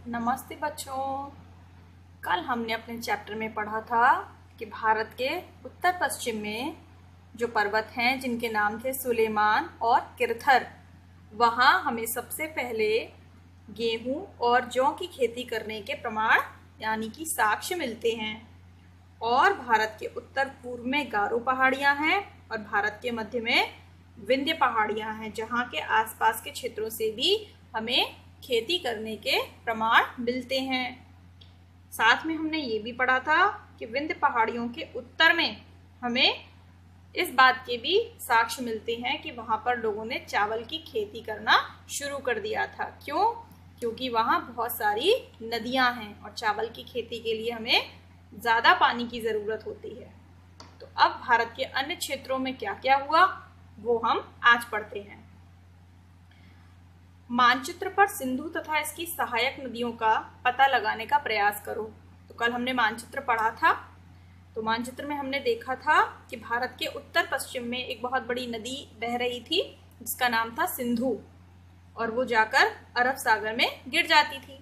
नमस्ते बच्चों। कल हमने अपने चैप्टर में पढ़ा था कि भारत के उत्तर पश्चिम में जो पर्वत हैं जिनके नाम थे सुलेमान और किरथर, वहाँ हमें सबसे पहले गेहूं और जौ की खेती करने के प्रमाण यानी कि साक्ष्य मिलते हैं। और भारत के उत्तर पूर्व में गारो पहाड़ियाँ हैं और भारत के मध्य में विंध्य पहाड़ियाँ हैं, जहाँ के आसपास के क्षेत्रों से भी हमें खेती करने के प्रमाण मिलते हैं। साथ में हमने ये भी पढ़ा था कि विंध्य पहाड़ियों के उत्तर में हमें इस बात के भी साक्ष्य मिलते हैं कि वहां पर लोगों ने चावल की खेती करना शुरू कर दिया था। क्यों? क्योंकि वहां बहुत सारी नदियां हैं और चावल की खेती के लिए हमें ज्यादा पानी की जरूरत होती है। तो अब भारत के अन्य क्षेत्रों में क्या क्या हुआ वो हम आज पढ़ते हैं। मानचित्र पर सिंधु तथा इसकी सहायक नदियों का पता लगाने का प्रयास करो। तो कल हमने मानचित्र पढ़ा था। तो मानचित्र में हमने देखा था कि भारत के उत्तर पश्चिम में एक बहुत बड़ी नदी बह रही थी जिसका नाम था सिंधु, और वो जाकर अरब सागर में गिर जाती थी।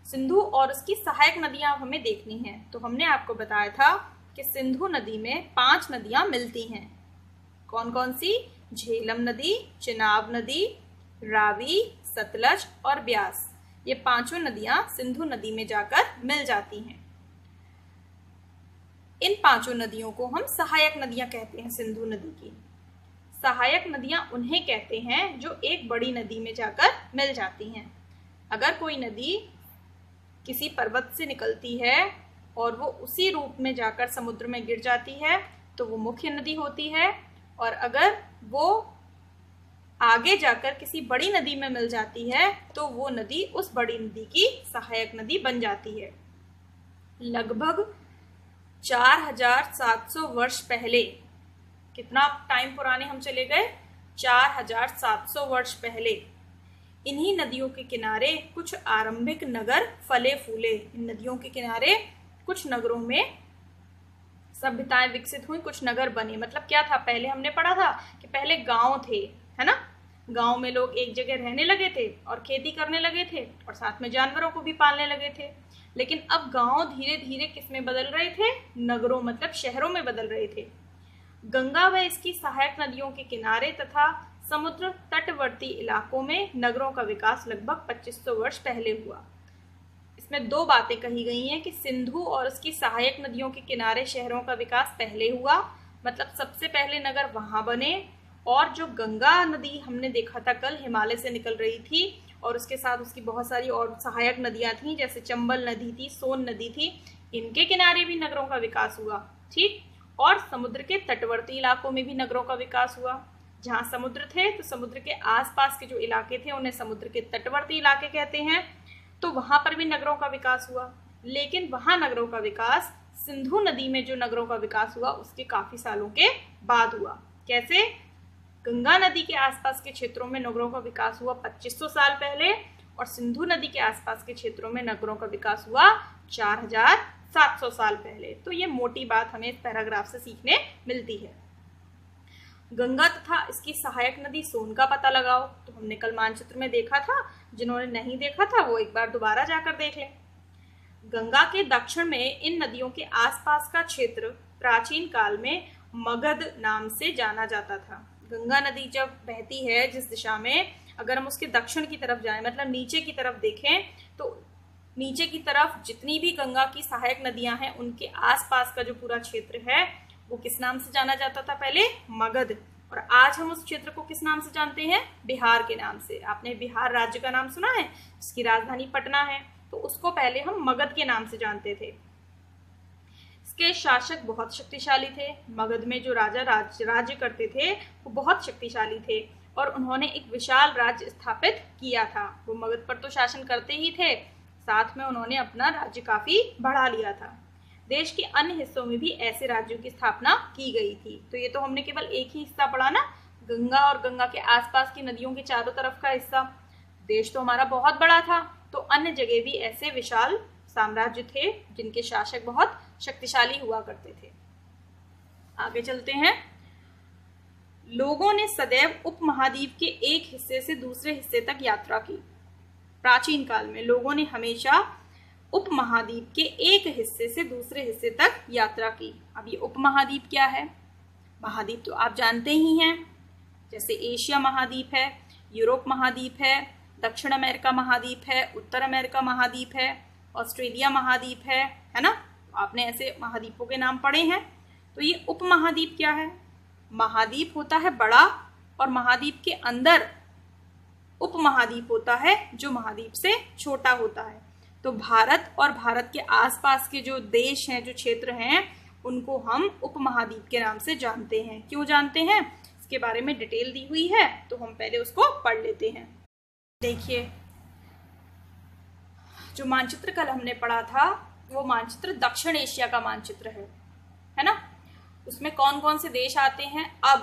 सिंधु और उसकी सहायक नदियां हमें देखनी हैं। तो हमने आपको बताया था कि सिंधु नदी में 5 नदियां मिलती हैं। कौन कौन सी? झेलम नदी, चिनाब नदी, रावी, सतलज और ब्यास। ये 5 नदियां सिंधु नदी में जाकर मिल जाती हैं। इन 5 नदियों को हम सहायक नदियां कहते हैं। सिंधु नदी की सहायक नदियां उन्हें कहते हैं जो एक बड़ी नदी में जाकर मिल जाती हैं। अगर कोई नदी किसी पर्वत से निकलती है और वो उसी रूप में जाकर समुद्र में गिर जाती है तो वो मुख्य नदी होती है, और अगर वो आगे जाकर किसी बड़ी नदी में मिल जाती है तो वो नदी उस बड़ी नदी की सहायक नदी बन जाती है। लगभग 4700 वर्ष पहले, कितना टाइम पुराने हम चले गए? 4700 वर्ष पहले इन्हीं नदियों के किनारे कुछ आरंभिक नगर फले फूले। इन नदियों के किनारे कुछ नगरों में सभ्यताएं विकसित हुई, कुछ नगर बने। मतलब क्या था? पहले हमने पढ़ा था कि पहले गांव थे, है ना? गांव में लोग एक जगह रहने लगे थे और खेती करने लगे थे और साथ में जानवरों को भी पालने लगे थे। लेकिन अब गांव धीरे धीरे किस में बदल रहे थे? नगरों, मतलब शहरों में बदल रहे थे। गंगा व इसकी सहायक नदियों के किनारे तथा समुद्र तटवर्ती इलाकों में नगरों का विकास लगभग 2500 वर्ष पहले हुआ। इसमें 2 बातें कही गई हैं कि सिंधु और उसकी सहायक नदियों के किनारे शहरों का विकास पहले हुआ, मतलब सबसे पहले नगर वहां बने। और जो गंगा नदी हमने देखा था कल, हिमालय से निकल रही थी और उसके साथ उसकी बहुत सारी और सहायक नदियां थी, जैसे चंबल नदी थी, सोन नदी थी। इनके किनारे भी नगरों का विकास हुआ, ठीक। और समुद्र के तटवर्ती इलाकों में भी नगरों का विकास हुआ। जहां समुद्र थे तो समुद्र के आसपास के जो इलाके थे उन्हें समुद्र के तटवर्ती इलाके कहते हैं। तो वहां पर भी नगरों का विकास हुआ। लेकिन वहां नगरों का विकास सिंधु नदी में जो नगरों का विकास हुआ उसके काफी सालों के बाद हुआ। कैसे? गंगा नदी के आसपास के क्षेत्रों में नगरों का विकास हुआ 2500 साल पहले, और सिंधु नदी के आसपास के क्षेत्रों में नगरों का विकास हुआ 4700 साल पहले। तो ये मोटी बात हमें इस पैराग्राफ से सीखने मिलती है। गंगा तथा इसकी सहायक नदी सोन का पता लगाओ। तो हमने कल मानचित्र में देखा था, जिन्होंने नहीं देखा था वो एक बार दोबारा जाकर देख लें। गंगा के दक्षिण में इन नदियों के आसपास का क्षेत्र प्राचीन काल में मगध नाम से जाना जाता था। गंगा नदी जब बहती है जिस दिशा में, अगर हम उसके दक्षिण की तरफ जाएं, मतलब नीचे की तरफ देखें, तो नीचे की तरफ जितनी भी गंगा की सहायक नदियां हैं उनके आसपास का जो पूरा क्षेत्र है वो किस नाम से जाना जाता था? पहले मगध। और आज हम उस क्षेत्र को किस नाम से जानते हैं? बिहार के नाम से। आपने बिहार राज्य का नाम सुना है, जिसकी राजधानी पटना है। तो उसको पहले हम मगध के नाम से जानते थे। इसके शासक बहुत शक्तिशाली थे। मगध में जो राजा राज्य करते थे वो बहुत शक्तिशाली थे और उन्होंने एक विशाल राज्य स्थापित किया था। वो मगध पर तो शासन करते ही थे, साथ में उन्होंने अपना राज्य काफी बढ़ा लिया था। देश के अन्य हिस्सों में भी ऐसे राज्यों की स्थापना की गई थी। तो ये तो हमने केवल एक ही हिस्सा पढ़ा ना, गंगा और गंगा के आसपास की नदियों के चारों तरफ का हिस्सा। देश तो हमारा बहुत बड़ा था, तो अन्य जगह भी ऐसे विशाल साम्राज्य थे जिनके शासक बहुत शक्तिशाली हुआ करते थे। आगे चलते हैं। लोगों ने सदैव उपमहाद्वीप के एक हिस्से से दूसरे हिस्से तक यात्रा की। प्राचीन काल में लोगों ने हमेशा उपमहाद्वीप के एक हिस्से से दूसरे हिस्से तक यात्रा की। अब ये उपमहाद्वीप क्या है? महाद्वीप तो आप जानते ही हैं, जैसे एशिया महाद्वीप है, यूरोप महाद्वीप है, दक्षिण अमेरिका महाद्वीप है, उत्तर अमेरिका महाद्वीप है, ऑस्ट्रेलिया महाद्वीप है ना? आपने ऐसे महाद्वीपों के नाम पढ़े हैं। तो ये उपमहाद्वीप क्या है? महाद्वीप होता है बड़ा, और महाद्वीप के अंदर उपमहाद्वीप होता है जो महाद्वीप से छोटा होता है। तो भारत और भारत के आसपास के जो देश हैं, जो क्षेत्र हैं, उनको हम उपमहाद्वीप के नाम से जानते हैं। क्यों जानते हैं? इसके बारे में डिटेल दी हुई है, तो हम पहले उसको पढ़ लेते हैं। देखिए, जो मानचित्र कल हमने पढ़ा था वो मानचित्र दक्षिण एशिया का मानचित्र है ना? उसमें कौन कौन से देश आते हैं? अब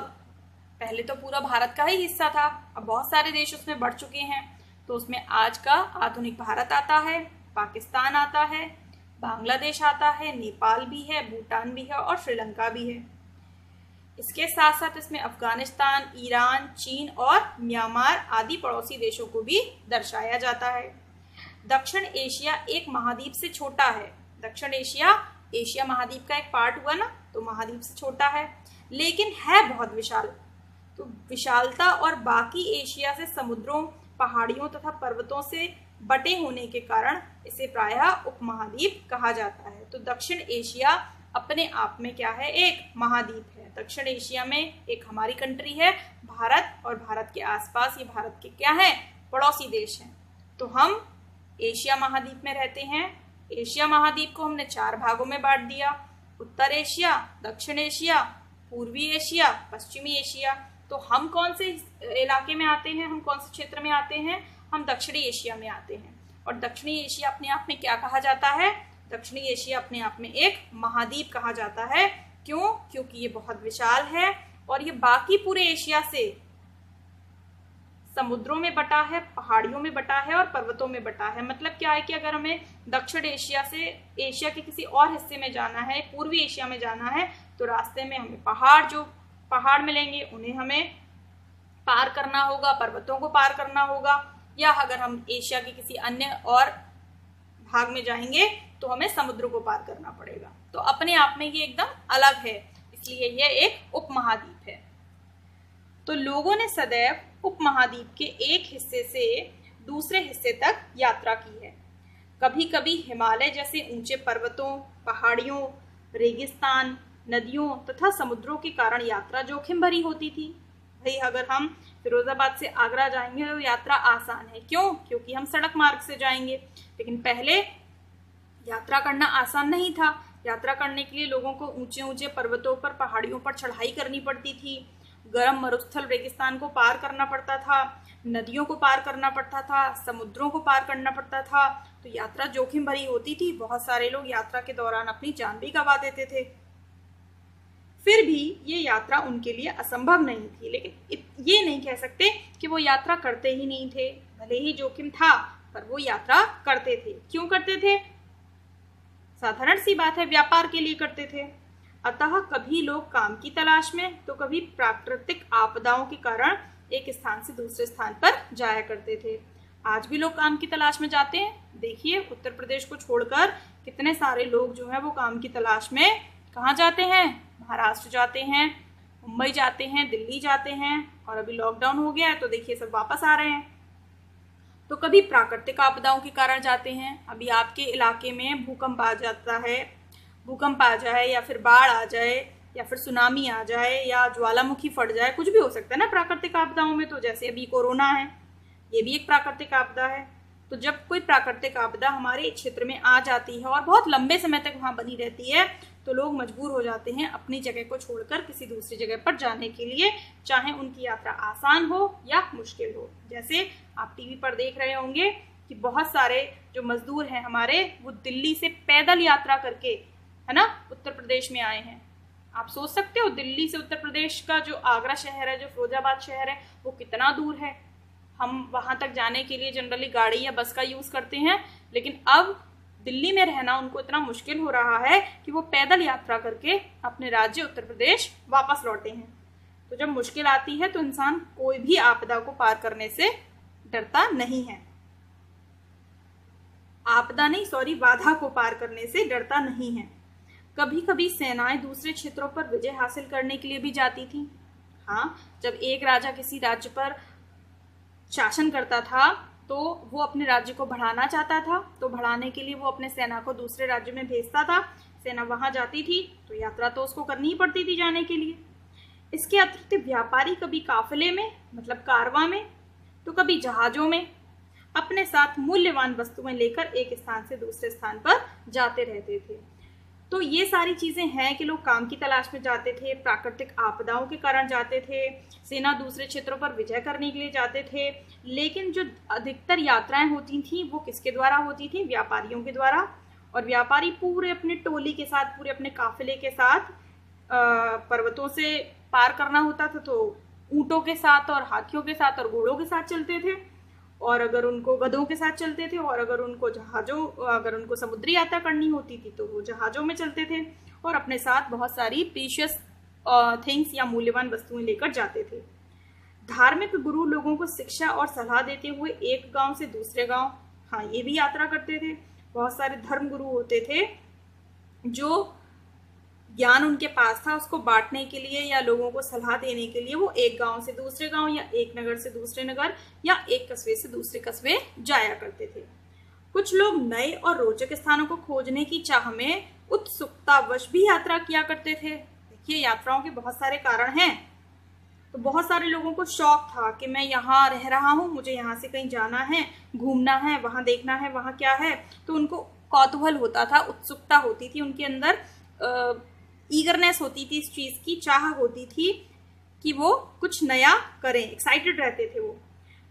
पहले तो पूरा भारत का ही हिस्सा था, अब बहुत सारे देश उसमें बढ़ चुके हैं। तो उसमें आज का आधुनिक भारत आता है, पाकिस्तान आता है, बांग्लादेश आता है, नेपाल भी है, भूटान भी है और श्रीलंका भी है। इसके साथ साथ इसमें अफगानिस्तान, ईरान, चीन और म्यांमार आदि पड़ोसी देशों को भी दर्शाया जाता है। दक्षिण एशिया एक महाद्वीप से छोटा है। दक्षिण एशिया एशिया महाद्वीप का एक पार्ट हुआ ना, तो महाद्वीप से छोटा है, लेकिन है बहुत विशाल। तो विशालता और बाकी एशिया से समुद्रों, पहाड़ियों तथा पर्वतों से बटे होने के कारण इसे प्रायः उपमहाद्वीप कहा जाता है। तो दक्षिण एशिया अपने आप में क्या है? एक महाद्वीप है। दक्षिण एशिया में एक हमारी कंट्री है भारत, और भारत के आसपास ये भारत के क्या है? पड़ोसी देश हैं। तो हम एशिया महाद्वीप में रहते हैं। एशिया महाद्वीप को हमने 4 भागों में बांट दिया: उत्तर एशिया, दक्षिण एशिया, पूर्वी एशिया, पश्चिमी एशिया। तो हम कौन से इलाके में आते हैं? हम कौन से क्षेत्र में आते हैं? हम दक्षिणी एशिया में आते हैं। और दक्षिणी एशिया अपने आप में क्या कहा जाता है? दक्षिणी एशिया अपने आप में एक महाद्वीप कहा जाता है। क्यों? क्योंकि ये बहुत विशाल है और ये बाकी पूरे एशिया से समुद्रों में बटा है, पहाड़ियों में बटा है और पर्वतों में बटा है। मतलब क्या है कि अगर हमें दक्षिण एशिया से एशिया के किसी और हिस्से में जाना है, पूर्वी एशिया में जाना है, तो रास्ते में हमें पहाड़ मिलेंगे, उन्हें हमें पार करना होगा, पर्वतों को पार करना होगा। या अगर हम एशिया के किसी अन्य और भाग में जाएंगे तो हमें समुद्र को पार करना पड़ेगा। तो अपने आप में ये एकदम अलग है, इसलिए ये एक उपमहाद्वीप है। तो लोगों ने सदैव उपमहाद्वीप के एक हिस्से से दूसरे हिस्से तक यात्रा की है। कभी कभी हिमालय जैसे ऊंचे पर्वतों, पहाड़ियों, रेगिस्तान, नदियों तथा समुद्रों के कारण यात्रा जोखिम भरी होती थी। भाई, अगर हम फिरोजाबाद से आगरा जाएंगे तो यात्रा आसान है। क्यों? क्योंकि हम सड़क मार्ग से जाएंगे। लेकिन पहले यात्रा करना आसान नहीं था। यात्रा करने के लिए लोगों को ऊंचे ऊंचे पर्वतों पर, पहाड़ियों पर चढ़ाई करनी पड़ती थी। गर्म मरुस्थल रेगिस्तान को पार करना पड़ता था, नदियों को पार करना पड़ता था, समुद्रों को पार करना पड़ता था। तो यात्रा जोखिम भरी होती थी। बहुत सारे लोग यात्रा के दौरान अपनी जान भी गंवा देते थे। फिर भी ये यात्रा उनके लिए असंभव नहीं थी। लेकिन ये नहीं कह सकते कि वो यात्रा करते ही नहीं थे। भले ही जोखिम था, पर वो यात्रा करते थे। क्यों करते थे? साधारण सी बात है, व्यापार के लिए करते थे। अतः कभी लोग काम की तलाश में, तो कभी प्राकृतिक आपदाओं के कारण एक स्थान से दूसरे स्थान पर जाया करते थे। आज भी लोग काम की तलाश में जाते हैं। देखिए, उत्तर प्रदेश को छोड़कर कितने सारे लोग जो है वो काम की तलाश में कहाँ जाते हैं? महाराष्ट्र जाते हैं, मुंबई जाते हैं, दिल्ली जाते हैं। और अभी लॉकडाउन हो गया है तो देखिए सब वापस आ रहे हैं। तो कभी प्राकृतिक आपदाओं के कारण जाते हैं। अभी आपके इलाके में भूकंप आ जाता है, भूकंप आ जाए या फिर बाढ़ आ जाए या फिर सुनामी आ जाए या ज्वालामुखी फट जाए, कुछ भी हो सकता है ना प्राकृतिक आपदाओं में। तो जैसे अभी कोरोना है, ये भी एक प्राकृतिक आपदा है। तो जब कोई प्राकृतिक आपदा हमारे क्षेत्र में आ जाती है और बहुत लंबे समय तक वहां बनी रहती है, तो लोग मजबूर हो जाते हैं अपनी जगह को छोड़कर किसी दूसरी जगह पर जाने के लिए, चाहे उनकी यात्रा आसान हो या मुश्किल हो। जैसे आप टीवी पर देख रहे होंगे कि बहुत सारे जो मजदूर हैं हमारे, वो दिल्ली से पैदल यात्रा करके, है ना, उत्तर प्रदेश में आए हैं। आप सोच सकते हो दिल्ली से उत्तर प्रदेश का जो आगरा शहर है, जो फिरोजाबाद शहर है, वो कितना दूर है। हम वहां तक जाने के लिए जनरली गाड़ी या बस का यूज करते हैं, लेकिन अब दिल्ली में रहना उनको इतना मुश्किल हो रहा है कि वो पैदल यात्रा करके अपने राज्य उत्तर प्रदेश वापस लौटे हैं। तो जब मुश्किल आती है तो इंसान कोई भी आपदा को पार करने से डरता नहीं है। आपदा नहीं, सॉरी, बाधा को पार करने से डरता नहीं है। कभी कभी सेनाएं दूसरे क्षेत्रों पर विजय हासिल करने के लिए भी जाती थी। हाँ, जब एक राजा किसी राज्य पर शासन करता था तो वो अपने राज्य को बढ़ाना चाहता था, तो बढ़ाने के लिए वो अपने सेना को दूसरे राज्य में भेजता था। सेना वहां जाती थी तो यात्रा तो उसको करनी ही पड़ती थी जाने के लिए। इसके अतिरिक्त व्यापारी कभी काफिले में, मतलब कारवां में, तो कभी जहाजों में अपने साथ मूल्यवान वस्तुएं लेकर एक स्थान से दूसरे स्थान पर जाते रहते थे। तो ये सारी चीजें हैं कि लोग काम की तलाश में जाते थे, प्राकृतिक आपदाओं के कारण जाते थे, सेना दूसरे क्षेत्रों पर विजय करने के लिए जाते थे। लेकिन जो अधिकतर यात्राएं होती थी वो किसके द्वारा होती थी? व्यापारियों के द्वारा। और व्यापारी पूरे अपने टोली के साथ, पूरे अपने काफिले के साथ पर्वतों से पार करना होता था तो ऊंटों के साथ और हाथियों के साथ और घोड़ों के साथ चलते थे, और अगर उनको गधों के साथ चलते थे, और अगर उनको समुद्री यात्रा करनी होती थी तो वो जहाजों में चलते थे और अपने साथ बहुत सारी प्रीशियस थिंग्स या मूल्यवान वस्तुएं लेकर जाते थे। धार्मिक गुरु लोगों को शिक्षा और सलाह देते हुए एक गांव से दूसरे गांव, हाँ, ये भी यात्रा करते थे। बहुत सारे धर्म गुरु होते थे जो ज्ञान उनके पास था उसको बांटने के लिए या लोगों को सलाह देने के लिए वो एक गांव से दूसरे गांव या एक नगर से दूसरे नगर या एक कस्बे से दूसरे कस्बे जाया करते थे। कुछ लोग नए और रोचक स्थानों को खोजने की चाह में उत्सुकतावश भी यात्रा किया करते थे। देखिए, यात्राओं के बहुत सारे कारण हैं। तो बहुत सारे लोगों को शौक था कि मैं यहाँ रह रहा हूँ, मुझे यहाँ से कहीं जाना है, घूमना है, वहां देखना है वहां क्या है। तो उनको कौतूहल होता था, उत्सुकता होती थी उनके अंदर, ईगरनेस होती थी, इस चीज की चाह होती थी कि वो कुछ नया करें, एक्साइटेड रहते थे वो।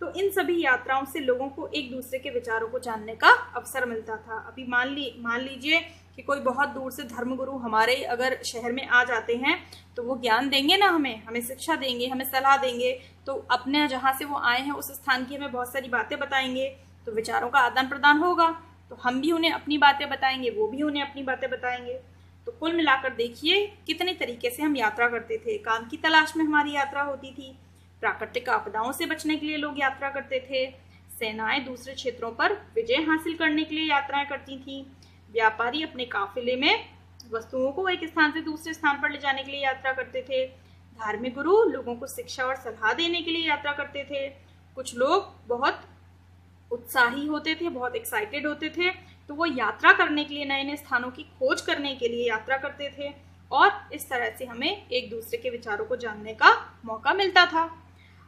तो इन सभी यात्राओं से लोगों को एक दूसरे के विचारों को जानने का अवसर मिलता था। अभी मान लीजिए कि कोई बहुत दूर से धर्मगुरु हमारे अगर शहर में आ जाते हैं तो वो ज्ञान देंगे ना, हमें शिक्षा देंगे, हमें सलाह देंगे। तो अपने जहाँ से वो आए हैं उस स्थान की हमें बहुत सारी बातें बताएंगे, तो विचारों का आदान प्रदान होगा। तो हम भी उन्हें अपनी बातें बताएंगे, वो भी उन्हें अपनी बातें बताएंगे। तो कुल मिलाकर देखिए कितने तरीके से हम यात्रा करते थे। काम की तलाश में हमारी यात्रा होती थी, प्राकृतिक आपदाओं से बचने के लिए लोग यात्रा करते थे, सेनाएं दूसरे क्षेत्रों पर विजय हासिल करने के लिए यात्राएं करती थी, व्यापारी अपने काफिले में वस्तुओं को एक स्थान से दूसरे स्थान पर ले जाने के लिए यात्रा करते थे, धार्मिक गुरु लोगों को शिक्षा और सलाह देने के लिए यात्रा करते थे, कुछ लोग बहुत उत्साही होते थे, बहुत एक्साइटेड होते थे, तो वो यात्रा करने के लिए, नए नए स्थानों की खोज करने के लिए यात्रा करते थे। और इस तरह से हमें एक दूसरे के विचारों को जानने का मौका मिलता था।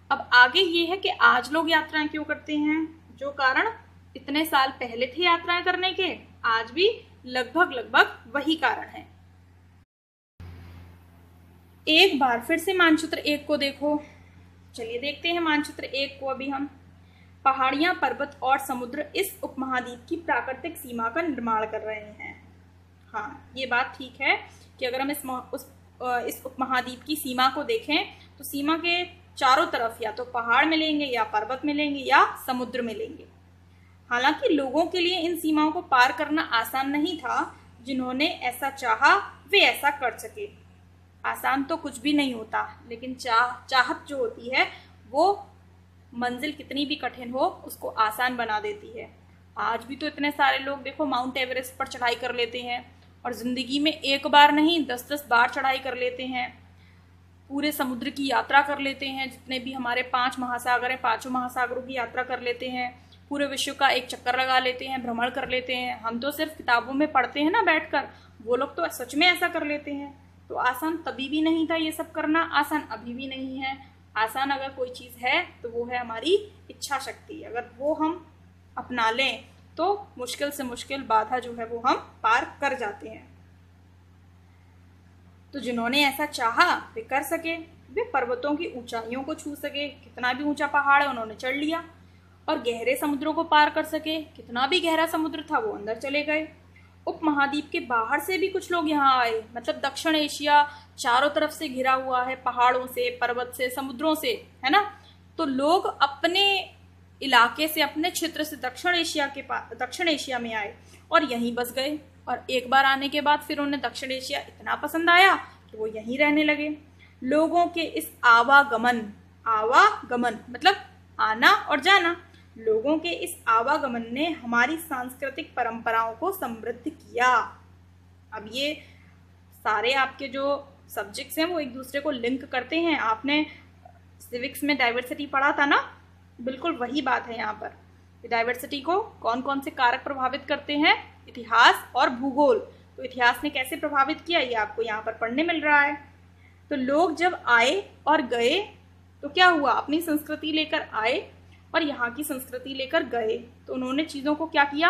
अब आगे ये है कि आज लोग यात्राएं क्यों करते हैं। जो कारण इतने साल पहले थे यात्राएं करने के, आज भी लगभग वही कारण है। एक बार फिर से मानचित्र 1 को देखो। चलिए देखते हैं मानचित्र 1 को। अभी हम पहाड़ियां, पर्वत और समुद्र इस उपमहाद्वीप की प्राकृतिक सीमा का निर्माण कर रहे हैं। हाँ, ये बात ठीक है कि अगर हम इस उपमहाद्वीप की सीमा को देखें तो सीमा के चारों तरफ या तो पहाड़ मिलेंगे या पर्वत मिलेंगे या समुद्र मिलेंगे। हालांकि लोगों के लिए इन सीमाओं को पार करना आसान नहीं था। जिन्होंने ऐसा चाहा वे ऐसा कर सके। आसान तो कुछ भी नहीं होता, लेकिन चाहत जो होती है वो मंजिल कितनी भी कठिन हो उसको आसान बना देती है। आज भी तो इतने सारे लोग देखो माउंट एवरेस्ट पर चढ़ाई कर लेते हैं, और जिंदगी में एक बार नहीं 10-10 बार चढ़ाई कर लेते हैं। पूरे समुद्र की यात्रा कर लेते हैं, जितने भी हमारे 5 महासागर हैं, 5 महासागरों की यात्रा कर लेते हैं। पूरे विश्व का एक चक्कर लगा लेते हैं, भ्रमण कर लेते हैं। हम तो सिर्फ किताबों में पढ़ते हैं ना बैठकर, वो लोग तो सच में ऐसा कर लेते हैं। तो आसान तभी भी नहीं था ये सब करना, आसान अभी भी नहीं है। आसान अगर कोई चीज़ है तो वो है हमारी इच्छा शक्ति। अगर वो हम अपना लें तो मुश्किल से मुश्किल बाधा जो है वो हम पार कर जाते हैं। तो जिन्होंने ऐसा चाहा वे कर सके, वे पर्वतों की ऊंचाइयों को छू सके। कितना भी ऊंचा पहाड़ है उन्होंने चढ़ लिया। और गहरे समुद्रों को पार कर सके। कितना भी गहरा समुद्र था वो अंदर चले गए। उपमहाद्वीप के बाहर से भी कुछ लोग यहाँ आए, मतलब दक्षिण एशिया चारों तरफ से घिरा हुआ है पहाड़ों से, पर्वत से, समुद्रों से, है ना। तो लोग अपने इलाके से, अपने क्षेत्र से दक्षिण एशिया में आए और यहीं बस गए। और एक बार आने के बाद फिर उन्हें दक्षिण एशिया इतना पसंद आया कि वो यहीं रहने लगे। लोगों के इस आवागमन मतलब आना और जाना, लोगों के इस आवागमन ने हमारी सांस्कृतिक परंपराओं को समृद्ध किया। अब ये सारे आपके जो सब्जेक्ट्स हैं वो एक दूसरे को लिंक करते हैं। आपने सिविक्स में डाइवर्सिटी पढ़ा था ना, बिल्कुल वही बात है यहाँ पर। डाइवर्सिटी को कौन कौन से कारक प्रभावित करते हैं? इतिहास और भूगोल। तो इतिहास ने कैसे प्रभावित किया ये आपको यहाँ पर पढ़ने मिल रहा है। तो लोग जब आए और गए तो क्या हुआ? अपनी संस्कृति लेकर आए और यहाँ की संस्कृति लेकर गए, तो उन्होंने चीज़ों को क्या किया?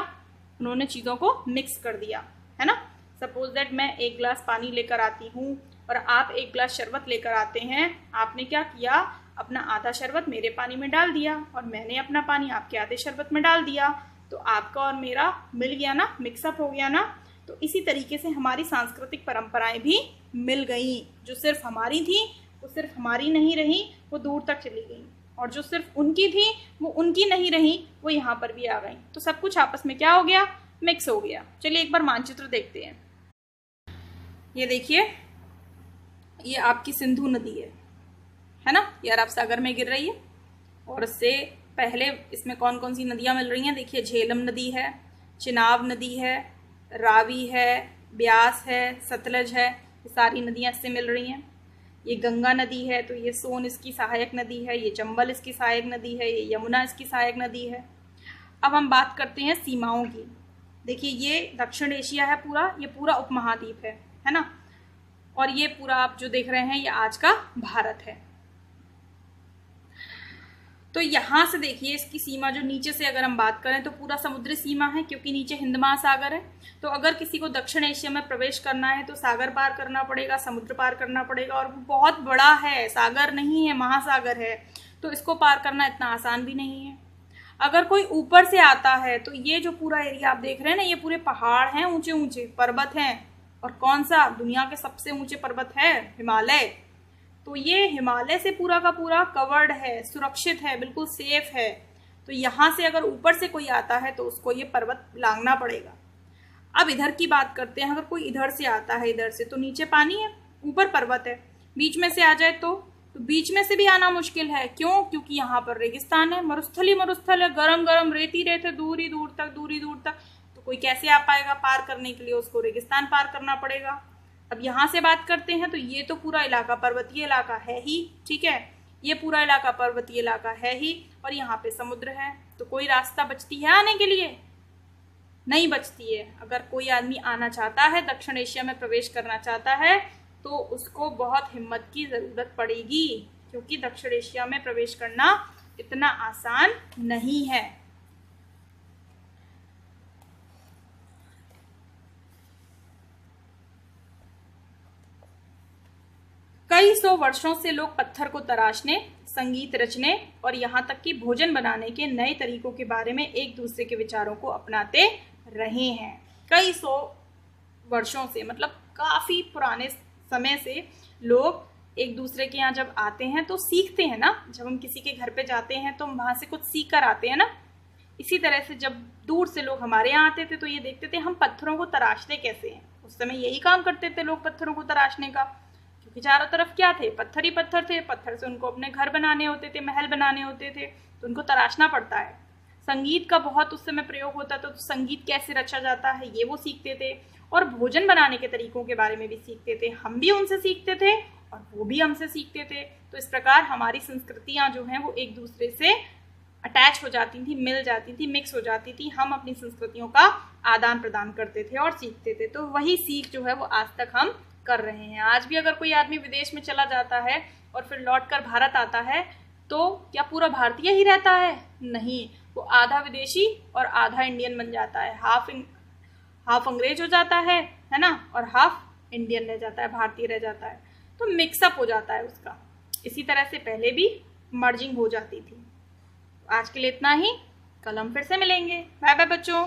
उन्होंने चीज़ों को मिक्स कर दिया, है ना। सपोज दैट मैं एक गिलास पानी लेकर आती हूँ और आप एक गिलास शरबत लेकर आते हैं। आपने क्या किया? अपना आधा शरबत मेरे पानी में डाल दिया और मैंने अपना पानी आपके आधे शरबत में डाल दिया, तो आपका और मेरा मिल गया ना, मिक्सअप हो गया ना। तो इसी तरीके से हमारी सांस्कृतिक परंपराएं भी मिल गई। जो सिर्फ हमारी थी वो सिर्फ हमारी नहीं रही, वो दूर तक चली गई, और जो सिर्फ उनकी थी वो उनकी नहीं रही, वो यहाँ पर भी आ गई। तो सब कुछ आपस में क्या हो गया? मिक्स हो गया। चलिए एक बार मानचित्र देखते हैं। ये देखिए, ये आपकी सिंधु नदी है ना, ये अरब सागर में गिर रही है। और इससे पहले इसमें कौन कौन सी नदियाँ मिल रही हैं? देखिए, झेलम नदी है, चिनाब नदी है, रावी है, ब्यास है, सतलज है, ये सारी नदियाँ इससे मिल रही हैं। ये गंगा नदी है, तो ये सोन इसकी सहायक नदी है, ये चंबल इसकी सहायक नदी है, ये यमुना इसकी सहायक नदी है। अब हम बात करते हैं सीमाओं की। देखिए, ये दक्षिण एशिया है पूरा, ये पूरा उपमहाद्वीप है ना। और ये पूरा आप जो देख रहे हैं ये आज का भारत है। तो यहाँ से देखिए इसकी सीमा जो नीचे से अगर हम बात करें तो पूरा समुद्री सीमा है, क्योंकि नीचे हिंद महासागर है। तो अगर किसी को दक्षिण एशिया में प्रवेश करना है तो सागर पार करना पड़ेगा, समुद्र पार करना पड़ेगा, और वो बहुत बड़ा है, सागर नहीं है, महासागर है। तो इसको पार करना इतना आसान भी नहीं है। अगर कोई ऊपर से आता है तो ये जो पूरा एरिया आप देख रहे हैं ना, ये पूरे पहाड़ हैं, ऊंचे ऊंचे पर्वत हैं। और कौन सा दुनिया के सबसे ऊंचे पर्वत है? हिमालय। तो ये हिमालय से पूरा का पूरा कवर्ड है, सुरक्षित है, बिल्कुल सेफ है। तो यहाँ से अगर ऊपर से कोई आता है तो उसको ये पर्वत लांघना पड़ेगा। अब इधर की बात करते हैं। अगर कोई इधर से आता है, इधर से, तो नीचे पानी है, ऊपर पर्वत है। बीच में से आ जाए तो बीच में से भी आना मुश्किल है। क्यों? क्योंकि यहाँ पर रेगिस्तान है, मरुस्थल ही मरुस्थल है, गरम गरम रेती रेत है, दूरी दूर तक, दूरी दूर तक। तो कोई कैसे आ पाएगा? पार करने के लिए उसको रेगिस्तान पार करना पड़ेगा। अब यहाँ से बात करते हैं तो ये तो पूरा इलाका पर्वतीय इलाका है ही, ठीक है, ये पूरा इलाका पर्वतीय इलाका है ही, और यहाँ पे समुद्र है। तो कोई रास्ता बचती है आने के लिए? नहीं बचती है। अगर कोई आदमी आना चाहता है, दक्षिण एशिया में प्रवेश करना चाहता है, तो उसको बहुत हिम्मत की जरूरत पड़ेगी, क्योंकि दक्षिण एशिया में प्रवेश करना इतना आसान नहीं है। कई सौ वर्षों से लोग पत्थर को तराशने, संगीत रचने और यहाँ तक कि भोजन बनाने के नए तरीकों के बारे में एक दूसरे के विचारों को अपनाते रहे हैं। कई सौ वर्षों से, मतलब काफी पुराने समय से लोग एक दूसरे के यहाँ जब आते हैं तो सीखते हैं ना। जब हम किसी के घर पे जाते हैं तो हम वहां से कुछ सीख कर आते हैं ना। इसी तरह से जब दूर से लोग हमारे यहाँ आते थे तो ये देखते थे हम पत्थरों को तराशते कैसे हैं। उस समय यही काम करते थे लोग, पत्थरों को तराशने का, क्योंकि चारों तरफ क्या थे? पत्थर ही पत्थर थे। पत्थर से उनको अपने घर बनाने होते थे, महल बनाने होते थे, तो उनको तराशना पड़ता है। संगीत का बहुत उस समय प्रयोग होता था, तो संगीत कैसे रचा जाता है ये वो सीखते थे, और भोजन बनाने के तरीकों के बारे में भी सीखते थे। हम भी उनसे सीखते थे और वो भी हमसे सीखते थे। तो इस प्रकार हमारी संस्कृतियां जो हैं वो एक दूसरे से अटैच हो जाती थी, मिल जाती थी, मिक्स हो जाती थी। हम अपनी संस्कृतियों का आदान प्रदान करते थे और सीखते थे। तो वही सीख जो है वो आज तक हम कर रहे हैं। आज भी अगर कोई आदमी विदेश में चला जाता है और फिर लौटकर भारत आता है तो क्या पूरा भारतीय ही रहता है? नहीं, वो आधा विदेशी और आधा इंडियन बन जाता है। हाफ अंग्रेज हो जाता है ना, और हाफ इंडियन रह जाता है, भारतीय रह जाता है। तो मिक्सअप हो जाता है उसका। इसी तरह से पहले भी मर्जिंग हो जाती थी। आज के लिए इतना ही, कल हम फिर से मिलेंगे। बाय बाय बच्चों।